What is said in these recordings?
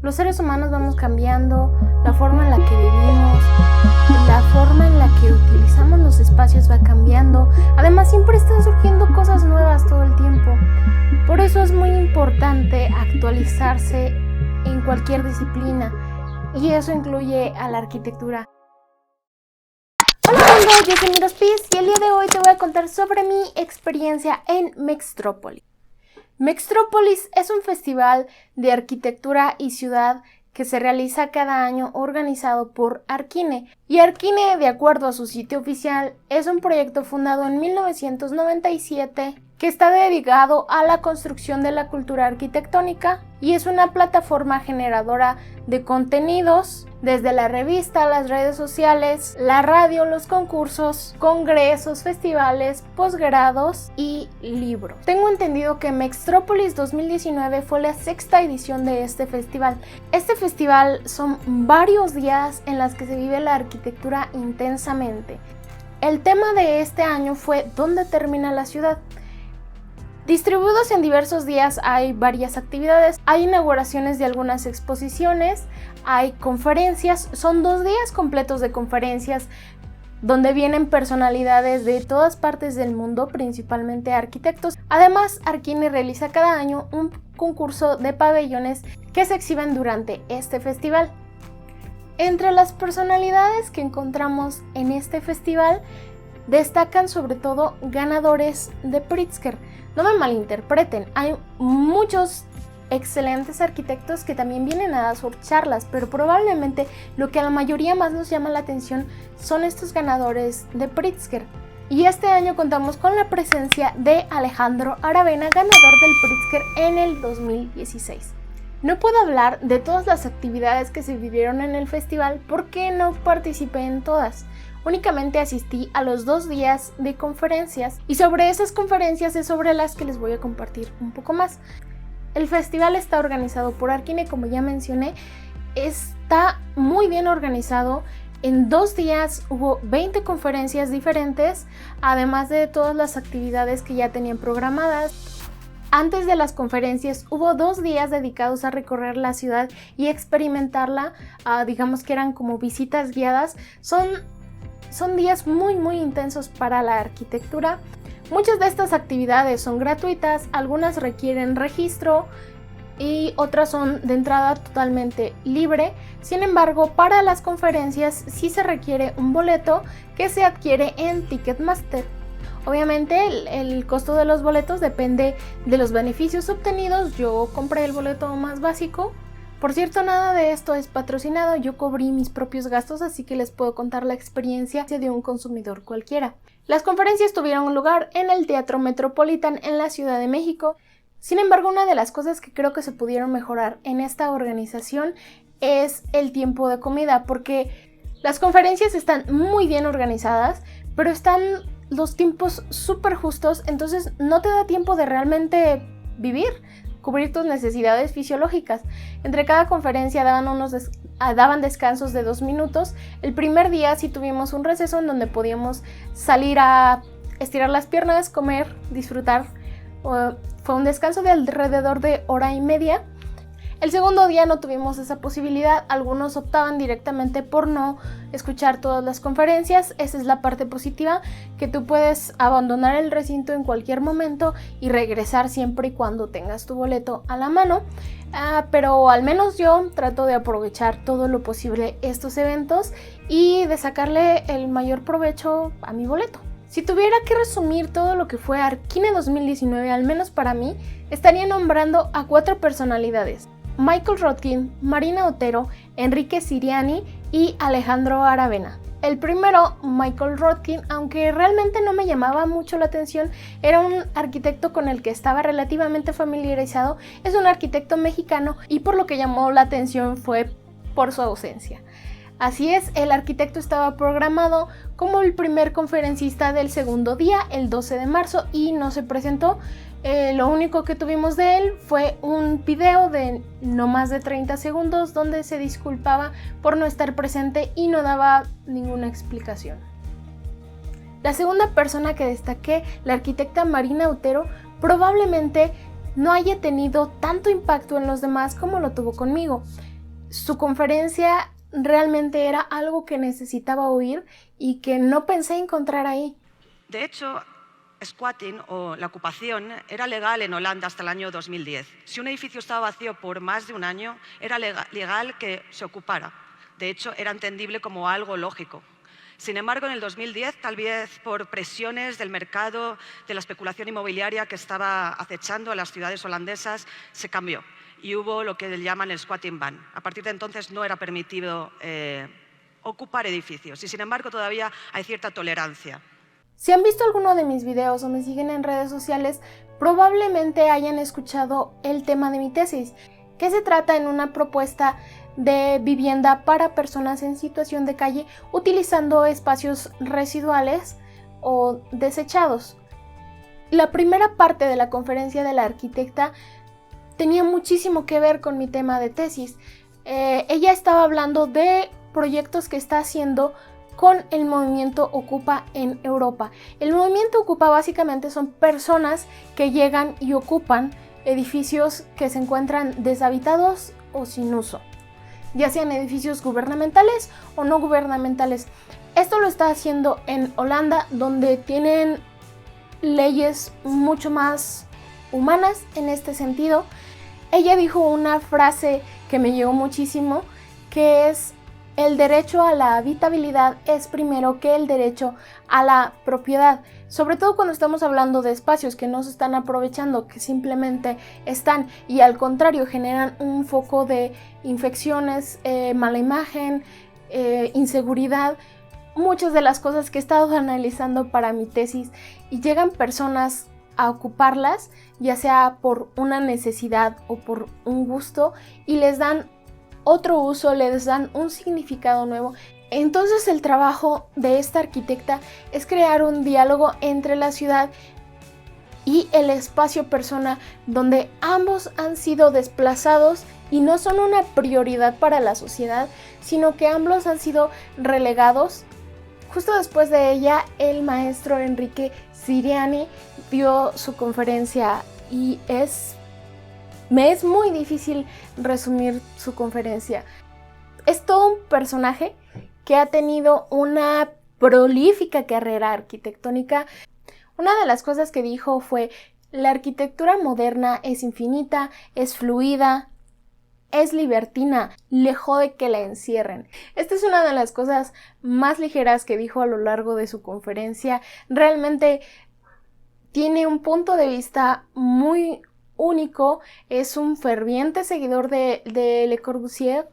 Los seres humanos vamos cambiando, la forma en la que vivimos, la forma en la que utilizamos los espacios va cambiando. Además, siempre están surgiendo cosas nuevas todo el tiempo. Por eso es muy importante actualizarse en cualquier disciplina, y eso incluye a la arquitectura. Hola mundo, yo soy Mirospiz y el día de hoy te voy a contar sobre mi experiencia en Mextrópolis. Mextrópolis es un festival de arquitectura y ciudad que se realiza cada año organizado por Arquine. Y Arquine, de acuerdo a su sitio oficial, es un proyecto fundado en 1997 que está dedicado a la construcción de la cultura arquitectónica y es una plataforma generadora de contenidos desde la revista, las redes sociales, la radio, los concursos, congresos, festivales, posgrados y libros. Tengo entendido que Mextrópolis 2019 fue la 6ª edición de este festival. Este festival son varios días en los que se vive la arquitectura intensamente. El tema de este año fue ¿dónde termina la ciudad? Distribuidos en diversos días hay varias actividades, hay inauguraciones de algunas exposiciones, hay conferencias, son 2 días completos de conferencias donde vienen personalidades de todas partes del mundo, principalmente arquitectos. Además, Arquine realiza cada año un concurso de pabellones que se exhiben durante este festival. Entre las personalidades que encontramos en este festival destacan sobre todo ganadores de Pritzker. No me malinterpreten, hay muchos excelentes arquitectos que también vienen a dar charlas, pero probablemente lo que a la mayoría más nos llama la atención son estos ganadores de Pritzker. Y este año contamos con la presencia de Alejandro Aravena, ganador del Pritzker en el 2016. No puedo hablar de todas las actividades que se vivieron en el festival porque no participé en todas. Únicamente asistí a los 2 días de conferencias y sobre esas conferencias es sobre las que les voy a compartir un poco más. El festival está organizado por Arquine, como ya mencioné, está muy bien organizado. En 2 días hubo 20 conferencias diferentes, además de todas las actividades que ya tenían programadas. Antes de las conferencias hubo 2 días dedicados a recorrer la ciudad y experimentarla, digamos que eran como visitas guiadas. Son días muy intensos para la arquitectura. Muchas de estas actividades son gratuitas, algunas requieren registro y otras son de entrada totalmente libre. Sin embargo, para las conferencias sí se requiere un boleto que se adquiere en Ticketmaster. Obviamente el costo de los boletos depende de los beneficios obtenidos. Yo compré el boleto más básico. Por cierto, nada de esto es patrocinado, yo cubrí mis propios gastos, así que les puedo contar la experiencia de un consumidor cualquiera. Las conferencias tuvieron lugar en el Teatro Metropolitan en la Ciudad de México. Sin embargo, una de las cosas que creo que se pudieron mejorar en esta organización es el tiempo de comida, porque las conferencias están muy bien organizadas, pero están los tiempos súper justos, entonces no te da tiempo de realmente vivir, cubrir tus necesidades fisiológicas. Entre cada conferencia daban descansos de 2 minutos. El primer día sí tuvimos un receso en donde podíamos salir a estirar las piernas, comer, disfrutar. Fue un descanso de alrededor de 1h30. El segundo día no tuvimos esa posibilidad, algunos optaban directamente por no escuchar todas las conferencias. Esa es la parte positiva, que tú puedes abandonar el recinto en cualquier momento y regresar siempre y cuando tengas tu boleto a la mano. Pero al menos yo trato de aprovechar todo lo posible estos eventos y de sacarle el mayor provecho a mi boleto. Si tuviera que resumir todo lo que fue Arquine 2019, al menos para mí, estaría nombrando a 4 personalidades: Michael Rothkin, Marina Otero, Enrique Siriani y Alejandro Aravena. El primero, Michael Rothkin, aunque realmente no me llamaba mucho la atención, era un arquitecto con el que estaba relativamente familiarizado. Es un arquitecto mexicano y por lo que llamó la atención fue por su ausencia. Así es, el arquitecto estaba programado como el primer conferencista del segundo día, el 12 de marzo, y no se presentó. Lo único que tuvimos de él fue un video de no más de 30 segundos donde se disculpaba por no estar presente y no daba ninguna explicación. La segunda persona que destaqué, la arquitecta Marina Otero, probablemente no haya tenido tanto impacto en los demás como lo tuvo conmigo. su conferencia realmente era algo que necesitaba oír y que no pensé encontrar ahí. De hecho, squatting o la ocupación era legal en Holanda hasta el año 2010. Si un edificio estaba vacío por más de un año, era legal que se ocupara. De hecho, era entendible como algo lógico. Sin embargo, en el 2010, tal vez por presiones del mercado, de la especulación inmobiliaria que estaba acechando a las ciudades holandesas, se cambió y hubo lo que llaman el squatting ban. A partir de entonces no era permitido ocupar edificios y, sin embargo, todavía hay cierta tolerancia. Si han visto alguno de mis videos o me siguen en redes sociales, probablemente hayan escuchado el tema de mi tesis, que se trata en una propuesta de vivienda para personas en situación de calle utilizando espacios residuales o desechados. La primera parte de la conferencia de la arquitecta tenía muchísimo que ver con mi tema de tesis. Ella estaba hablando de proyectos que está haciendo con el movimiento Ocupa en Europa. El movimiento Ocupa básicamente son personas que llegan y ocupan edificios que se encuentran deshabitados o sin uso, ya sean edificios gubernamentales o no gubernamentales. Esto lo está haciendo en Holanda, donde tienen leyes mucho más humanas en este sentido. Ella dijo una frase que me llegó muchísimo, que es: el derecho a la habitabilidad es primero que el derecho a la propiedad, sobre todo cuando estamos hablando de espacios que no se están aprovechando, que simplemente están y al contrario generan un foco de infecciones, mala imagen, inseguridad, muchas de las cosas que he estado analizando para mi tesis, y llegan personas a ocuparlas, ya sea por una necesidad o por un gusto, y les dan otro uso, les dan un significado nuevo. Entonces el trabajo de esta arquitecta es crear un diálogo entre la ciudad y el espacio persona, donde ambos han sido desplazados y no son una prioridad para la sociedad, sino que ambos han sido relegados. Justo después de ella, el maestro Enrique Siriani dio su conferencia y me es muy difícil resumir su conferencia. Es todo un personaje que ha tenido una prolífica carrera arquitectónica. Una de las cosas que dijo fue: la arquitectura moderna es infinita, es fluida, es libertina, le jode que la encierren. Esta es una de las cosas más ligeras que dijo a lo largo de su conferencia. Realmente tiene un punto de vista muy único, es un ferviente seguidor de Le Corbusier.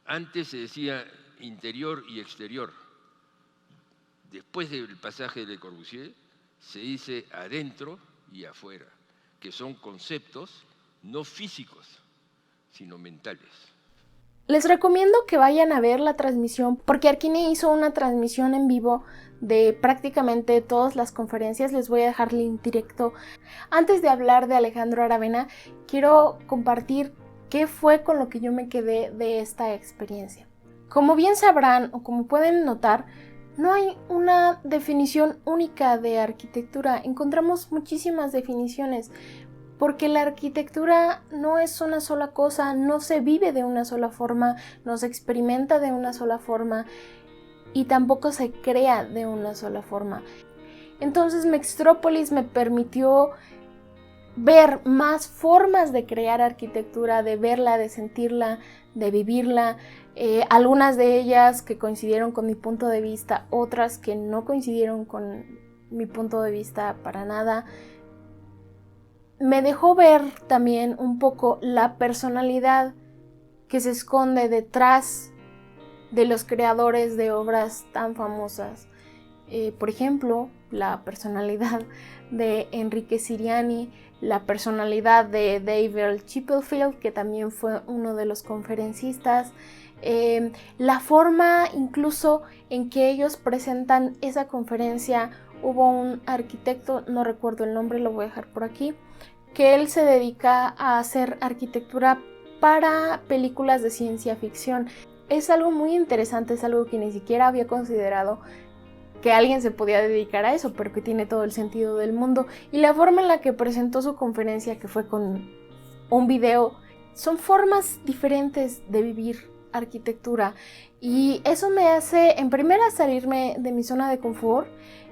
Antes se decía interior y exterior. Después del pasaje de Le Corbusier se dice adentro y afuera, que son conceptos no físicos, sino mentales. Les recomiendo que vayan a ver la transmisión, porque Arkine hizo una transmisión en vivo de prácticamente todas las conferencias. Les voy a dejar link directo. Antes de hablar de Alejandro Aravena, quiero compartir qué fue con lo que yo me quedé de esta experiencia. Como bien sabrán o como pueden notar, no hay una definición única de arquitectura. Encontramos muchísimas definiciones, porque la arquitectura no es una sola cosa, no se vive de una sola forma, no se experimenta de una sola forma y tampoco se crea de una sola forma. Entonces Mextrópolis me permitió ver más formas de crear arquitectura, de verla, de sentirla, de vivirla, algunas de ellas que coincidieron con mi punto de vista, otras que no coincidieron con mi punto de vista para nada. Me dejó ver también un poco la personalidad que se esconde detrás de los creadores de obras tan famosas. Por ejemplo, la personalidad de Enrique Siriani, la personalidad de David Chipperfield, que también fue uno de los conferencistas, la forma incluso en que ellos presentan esa conferencia. Hubo un arquitecto, no recuerdo el nombre, lo voy a dejar por aquí, que él se dedica a hacer arquitectura para películas de ciencia ficción. Es algo muy interesante, es algo que ni siquiera había considerado que alguien se podía dedicar a eso, pero que tiene todo el sentido del mundo. Y la forma en la que presentó su conferencia, que fue con un video son formas diferentes de vivir arquitectura, y eso me hace, en primera, salirme de mi zona de confort,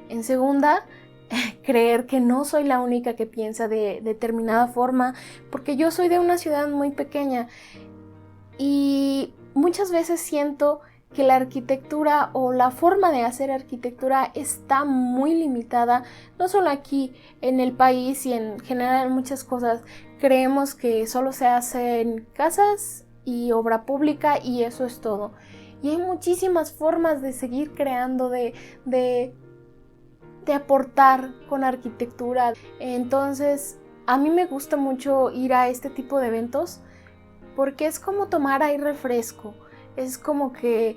en segunda, creer que no soy la única que piensa de determinada forma, porque yo soy de una ciudad muy pequeña y muchas veces siento que la arquitectura o la forma de hacer arquitectura está muy limitada, no solo aquí en el país y en general en muchas cosas. Creemos que solo se hacen casas y obra pública y eso es todo. Y hay muchísimas formas de seguir creando, de aportar con arquitectura. Entonces, a mí me gusta mucho ir a este tipo de eventos porque es como tomar aire fresco. Es como que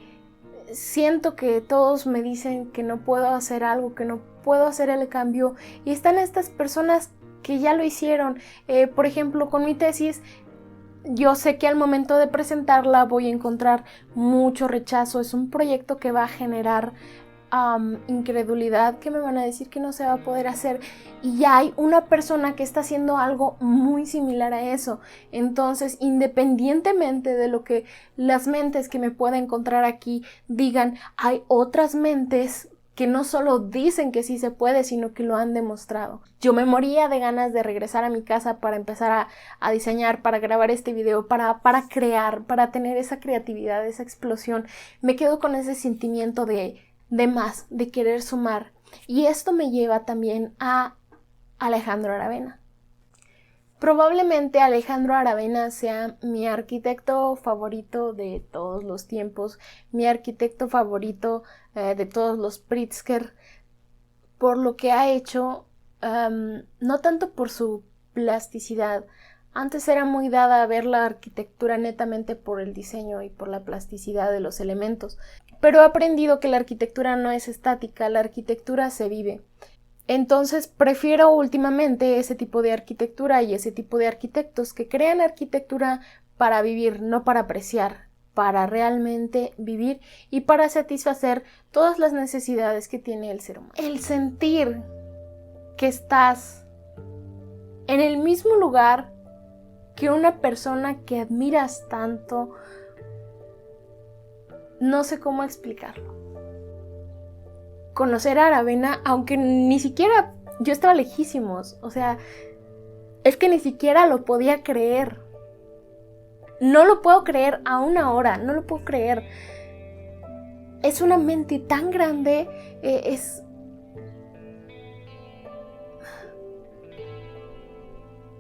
siento que todos me dicen que no puedo hacer algo, que no puedo hacer el cambio, y están estas personas que ya lo hicieron. Por ejemplo, con mi tesis, yo sé que al momento de presentarla voy a encontrar mucho rechazo. Es un proyecto que va a generar incredulidad, que me van a decir que no se va a poder hacer, y ya hay una persona que está haciendo algo muy similar a eso. Entonces, independientemente de lo que las mentes que me pueda encontrar aquí digan, hay otras mentes que no solo dicen que sí se puede, sino que lo han demostrado. Yo me moría de ganas de regresar a mi casa para empezar a diseñar, para grabar este video, para crear, para tener esa creatividad, esa explosión. Me quedo con ese sentimiento de más, de querer sumar. Y esto me lleva también a Alejandro Aravena. Probablemente Alejandro Aravena sea mi arquitecto favorito de todos los tiempos, mi arquitecto favorito de todos los Pritzker, por lo que ha hecho, no tanto por su plasticidad. Antes era muy dada a ver la arquitectura netamente por el diseño y por la plasticidad de los elementos, pero he aprendido que la arquitectura no es estática, la arquitectura se vive. Entonces prefiero últimamente ese tipo de arquitectura y ese tipo de arquitectos que crean arquitectura para vivir, no para apreciar, para realmente vivir y para satisfacer todas las necesidades que tiene el ser humano. El sentir que estás en el mismo lugar que una persona que admiras tanto, no sé cómo explicarlo. Conocer a Aravena, aunque ni siquiera, yo estaba lejísimos, o sea, es que ni siquiera lo podía creer. No lo puedo creer aún ahora, no lo puedo creer. Es una mente tan grande,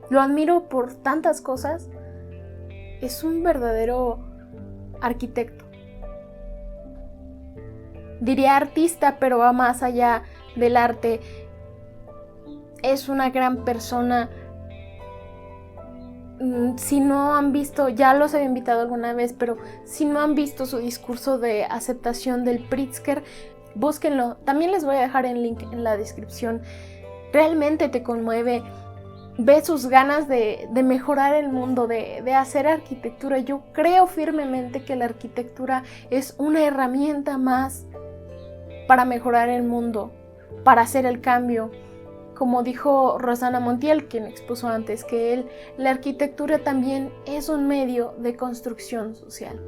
lo admiro por tantas cosas. Es un verdadero arquitecto. Diría artista, pero va más allá del arte. Es una gran persona. Si no han visto, ya los había invitado alguna vez, pero si no han visto su discurso de aceptación del Pritzker, búsquenlo. También les voy a dejar el link en la descripción. Realmente te conmueve. Ve sus ganas de mejorar el mundo, de hacer arquitectura. Yo creo firmemente que la arquitectura es una herramienta más para mejorar el mundo, para hacer el cambio. Como dijo Rosana Montiel, quien expuso antes que él, la arquitectura también es un medio de construcción social.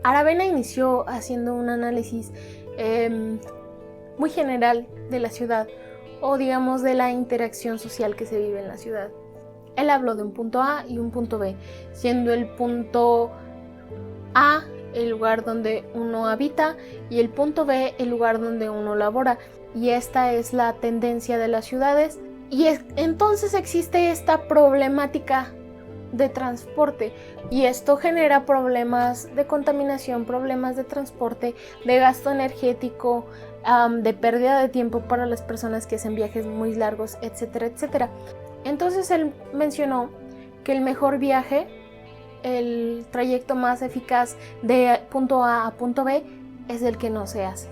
Aravena inició haciendo un análisis muy general de la ciudad, o digamos de la interacción social que se vive en la ciudad. Él habló de un punto A y un punto B, siendo el punto A el lugar donde uno habita y el punto B el lugar donde uno labora. Y esta es la tendencia de las ciudades, y entonces existe esta problemática de transporte, y esto genera problemas de contaminación, problemas de transporte, de gasto energético, de pérdida de tiempo para las personas que hacen viajes muy largos, etcétera, etcétera. Entonces él mencionó que el mejor viaje, el trayecto más eficaz de punto A a punto B, es el que no se hace.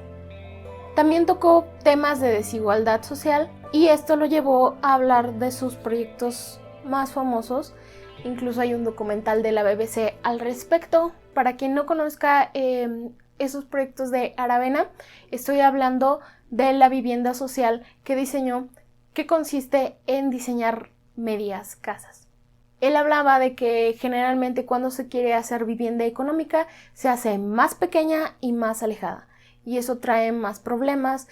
También tocó temas de desigualdad social, y esto lo llevó a hablar de sus proyectos más famosos. Incluso hay un documental de la BBC al respecto. Para quien no conozca esos proyectos de Aravena, estoy hablando de la vivienda social que diseñó, que consiste en diseñar medias casas. Él hablaba de que generalmente cuando se quiere hacer vivienda económica se hace más pequeña y más alejada. Y eso trae más problemas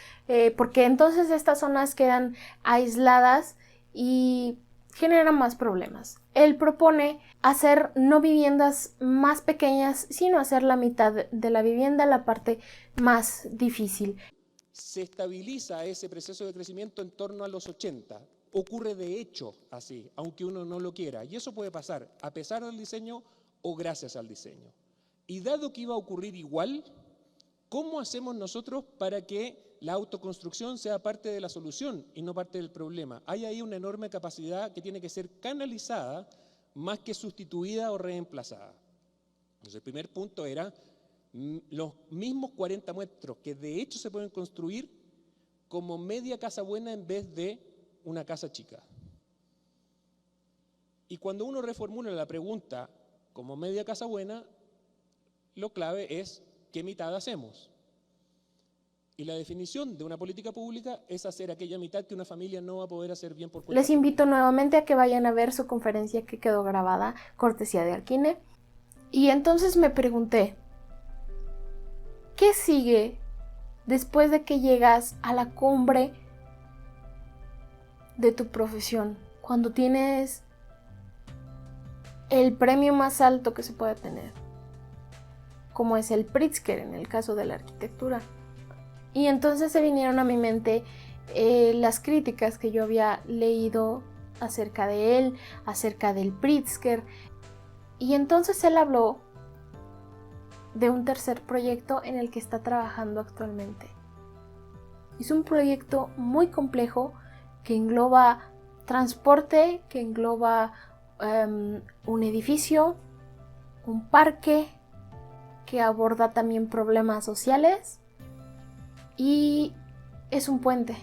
porque entonces estas zonas quedan aisladas y generan más problemas. Él propone hacer no viviendas más pequeñas, sino hacer la mitad de la vivienda la parte más difícil. Se estabiliza ese proceso de crecimiento en torno a los 80. Ocurre de hecho así, aunque uno no lo quiera. Y eso puede pasar a pesar del diseño o gracias al diseño. Y dado que iba a ocurrir igual, ¿cómo hacemos nosotros para que la autoconstrucción sea parte de la solución y no parte del problema? Hay ahí una enorme capacidad que tiene que ser canalizada más que sustituida o reemplazada. Entonces, el primer punto era los mismos 40 metros que de hecho se pueden construir como media casa buena en vez de una casa chica. Y cuando uno reformula la pregunta como media casa buena, lo clave es ¿qué mitad hacemos? Y la definición de una política pública es hacer aquella mitad que una familia no va a poder hacer bien por cuenta. Les invito nuevamente a que vayan a ver su conferencia que quedó grabada, cortesía de Arquine. Y entonces me pregunté, ¿qué sigue después de que llegas a la cumbre de tu profesión? Cuando tienes el premio más alto que se puede tener, como es el Pritzker en el caso de la arquitectura. Y entonces se vinieron a mi mente las críticas que yo había leído acerca de él, acerca del Pritzker. Y entonces él habló de un tercer proyecto en el que está trabajando actualmente. Es un proyecto muy complejo que engloba transporte, que engloba un edificio, un parque, que aborda también problemas sociales y es un puente.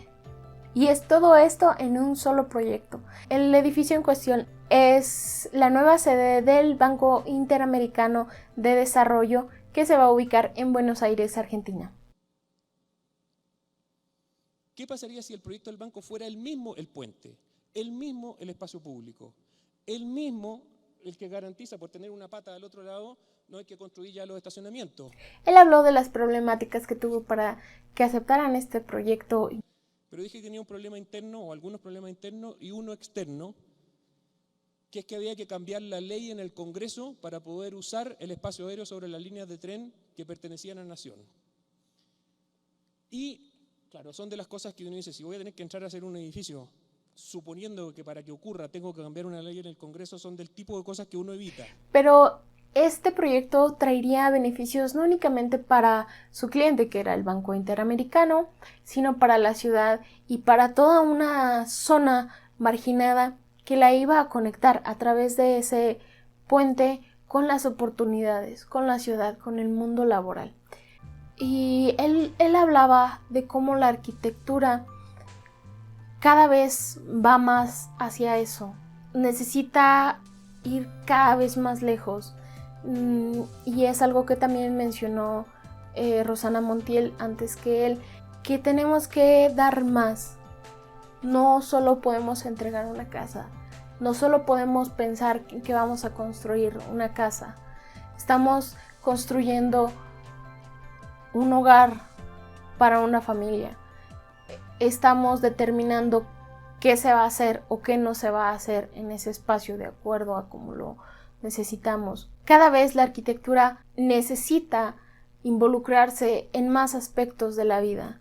Y es todo esto en un solo proyecto. El edificio en cuestión es la nueva sede del Banco Interamericano de Desarrollo que se va a ubicar en Buenos Aires, Argentina. ¿Qué pasaría si el proyecto del banco fuera el mismo el puente, el mismo el espacio público, el mismo el que garantiza por tener una pata al otro lado no hay que construir ya los estacionamientos? Él habló de las problemáticas que tuvo para que aceptaran este proyecto. Pero dije que tenía un problema interno o algunos problemas internos y uno externo, que es que había que cambiar la ley en el Congreso para poder usar el espacio aéreo sobre las líneas de tren que pertenecían a Nación. Y, claro, son de las cosas que uno dice, si voy a tener que entrar a hacer un edificio, suponiendo que para que ocurra tengo que cambiar una ley en el Congreso, son del tipo de cosas que uno evita. Pero este proyecto traería beneficios no únicamente para su cliente, que era el Banco Interamericano, sino para la ciudad y para toda una zona marginada que la iba a conectar a través de ese puente con las oportunidades, con la ciudad, con el mundo laboral. Y él hablaba de cómo la arquitectura cada vez va más hacia eso. Necesita ir cada vez más lejos. Y es algo que también mencionó Rosana Montiel antes que él, que tenemos que dar más. No solo podemos entregar una casa, no solo podemos pensar que vamos a construir una casa. Estamos construyendo un hogar para una familia. Estamos determinando qué se va a hacer o qué no se va a hacer en ese espacio de acuerdo a cómo lo necesitamos. Cada vez la arquitectura necesita involucrarse en más aspectos de la vida,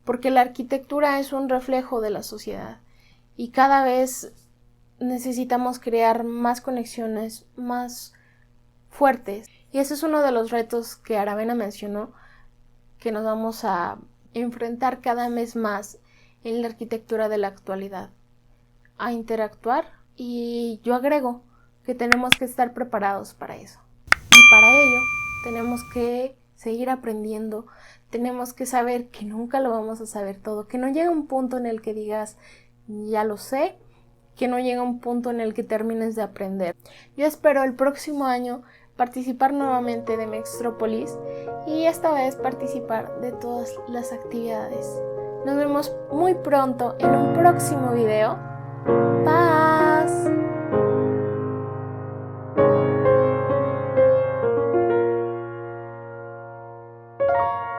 porque la arquitectura es un reflejo de la sociedad y cada vez necesitamos crear más conexiones más fuertes. Y ese es uno de los retos que Aravena mencionó, que nos vamos a enfrentar cada vez más en la arquitectura de la actualidad, a interactuar, y yo agrego que tenemos que estar preparados para eso. Y para ello tenemos que seguir aprendiendo, tenemos que saber que nunca lo vamos a saber todo, que no llega un punto en el que digas, ya lo sé, que no llega un punto en el que termines de aprender. Yo espero el próximo año participar nuevamente de Mextrópolis y esta vez participar de todas las actividades. Nos vemos muy pronto en un próximo video. Paz. Thank you.